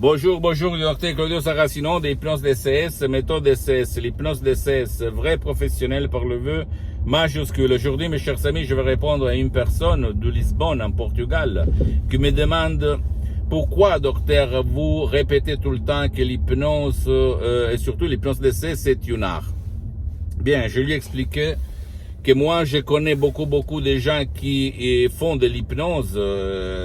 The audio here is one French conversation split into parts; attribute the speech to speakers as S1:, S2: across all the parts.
S1: Bonjour, docteur Claudio Saracino d'Hypnose DCS, méthode DCS, l'hypnose DCS, vrai professionnel par le vœu majuscule. Aujourd'hui, mes chers amis, je vais répondre à une personne de Lisbonne, en Portugal, qui me demande pourquoi, docteur, vous répétez tout le temps que l'hypnose, et surtout l'hypnose DCS, c'est une art. Bien, je lui ai expliqué que moi, je connais beaucoup de gens qui font de l'hypnose.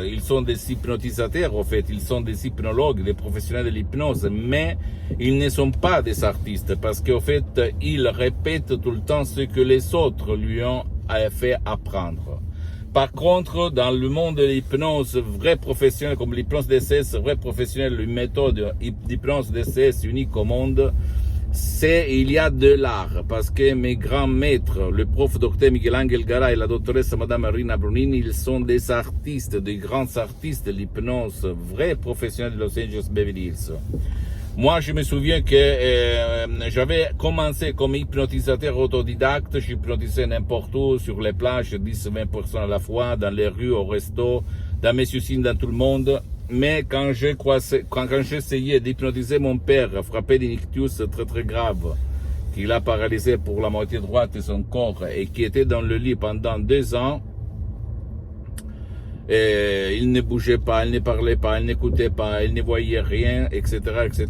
S1: Ils sont des hypnotisateurs, en fait. Ils sont des hypnologues, des professionnels de l'hypnose. Mais ils ne sont pas des artistes parce qu'en fait, ils répètent tout le temps ce que les autres lui ont fait apprendre. Par contre, dans le monde de l'hypnose, vrai professionnel comme l'hypnose DCS, vrai professionnel, une méthode d'hypnose DCS unique au monde, il y a de l'art, parce que mes grands maîtres, le prof Dr Miguel Angel Garay et la doctoresse Madame Rina Brunini, ils sont des artistes, des grands artistes de l'hypnose, vrais professionnels de Los Angeles Beverly Hills. Moi, je me souviens que j'avais commencé comme hypnotisateur autodidacte, j'hypnotisais n'importe où, sur les plages, 10-20% à la fois, dans les rues, au resto, dans mes usines, dans tout le monde. Mais quand j'essayais d'hypnotiser mon père, frappé d'un ictus très grave, qui l'a paralysé pour la moitié droite de son corps et qui était dans le lit pendant 2 ans, et il ne bougeait pas, il ne parlait pas, il n'écoutait pas, il ne voyait rien, etc., etc.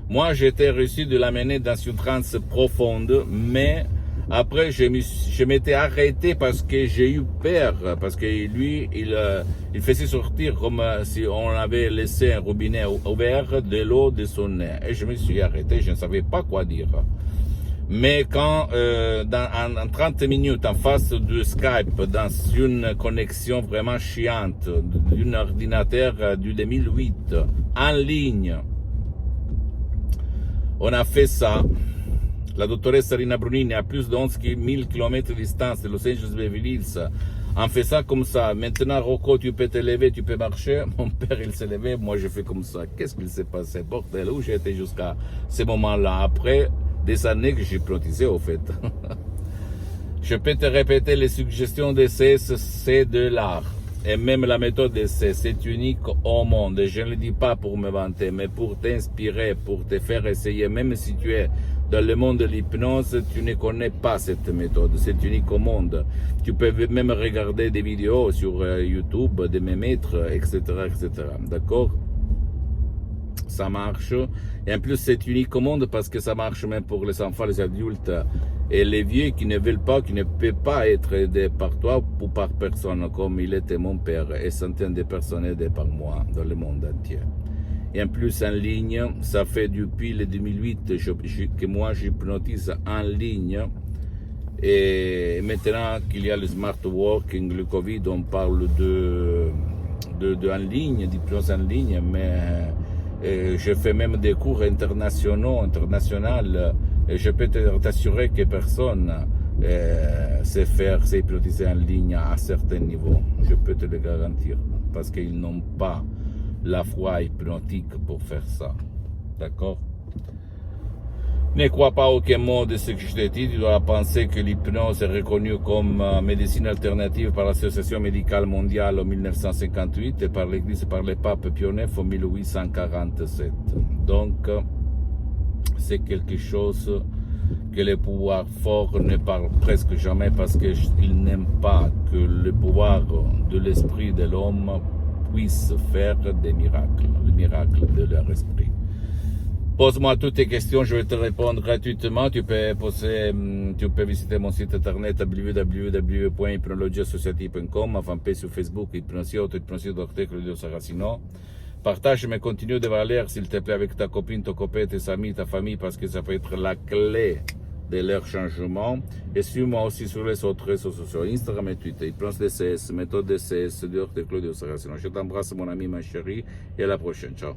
S1: Moi, j'étais réussi de l'amener dans une transe profonde, mais après, je m'étais arrêté parce que j'ai eu peur, parce que lui, il faisait sortir comme si on avait laissé un robinet ouvert de l'eau de son nez. Et je me suis arrêté, je ne savais pas quoi dire. Mais quand, en 30 minutes, en face de Skype, dans une connexion vraiment chiante, d'un ordinateur du 2008, en ligne, on a fait ça. La doctoresse Rina Brunini, à plus de 11 000 km de distance de Los Angeles Beverly Hills, en fait ça comme ça. Maintenant, Rocco, tu peux te lever, tu peux marcher. Mon père, il s'est levé, moi, je fais comme ça. Qu'est-ce qu'il s'est passé? Bordel, où j'étais jusqu'à ce moment-là? Après des années que j'ai hypnotisé, au fait. Je peux te répéter, les suggestions d'essai, c'est de l'art. Et même la méthode d'essai, c'est unique au monde. Et je ne le dis pas pour me vanter, mais pour t'inspirer, pour te faire essayer. Même si tu es dans le monde de l'hypnose, tu ne connais pas cette méthode. C'est unique au monde. Tu peux même regarder des vidéos sur YouTube de mes maîtres, etc., etc. D'accord? Ça marche. Et en plus, c'est unique au monde parce que ça marche même pour les enfants, les adultes et les vieux qui ne veulent pas, qui ne peuvent pas être aidés par toi ou par personne, comme il était mon père et centaines de personnes aidées par moi dans le monde entier. Et en plus, en ligne, ça fait depuis le 2008 que moi j'hypnotise en ligne. Et maintenant qu'il y a le smart working, le Covid, on parle en ligne, d'hypnose en ligne, mais je fais même des cours internationaux, et je peux t'assurer que personne sait hypnotiser en ligne à certains niveaux. Je peux te le garantir, parce qu'ils n'ont pas la foi hypnotique pour faire ça. D'accord? Ne crois pas aucun mot de ce que je t'ai dit. Tu dois penser que l'hypnose est reconnue comme médecine alternative par l'Association médicale mondiale en 1958 et par l'Église et par le pape Pie IX en 1847. Donc, c'est quelque chose que les pouvoirs forts ne parlent presque jamais parce qu'ils n'aiment pas que le pouvoir de l'esprit de l'homme puisse faire des miracles, le miracle de leur esprit. Pose-moi toutes tes questions, je vais te répondre gratuitement. Tu peux visiter mon site internet www.hypnologieassociative.com, ma fanpage sur Facebook, Hypnosie Dr Claudio Saracino. Partage mes contenus de valeur, s'il te plaît, avec ta copine, ton copain, tes amis, ta famille, parce que ça peut être la clé de leur changement. Et suis-moi aussi sur les autres réseaux sociaux, Instagram et Twitter, Hypnose DCS, méthode DCS, Dr Claudio Saracino. Je t'embrasse, mon ami, ma chérie, et à la prochaine. Ciao.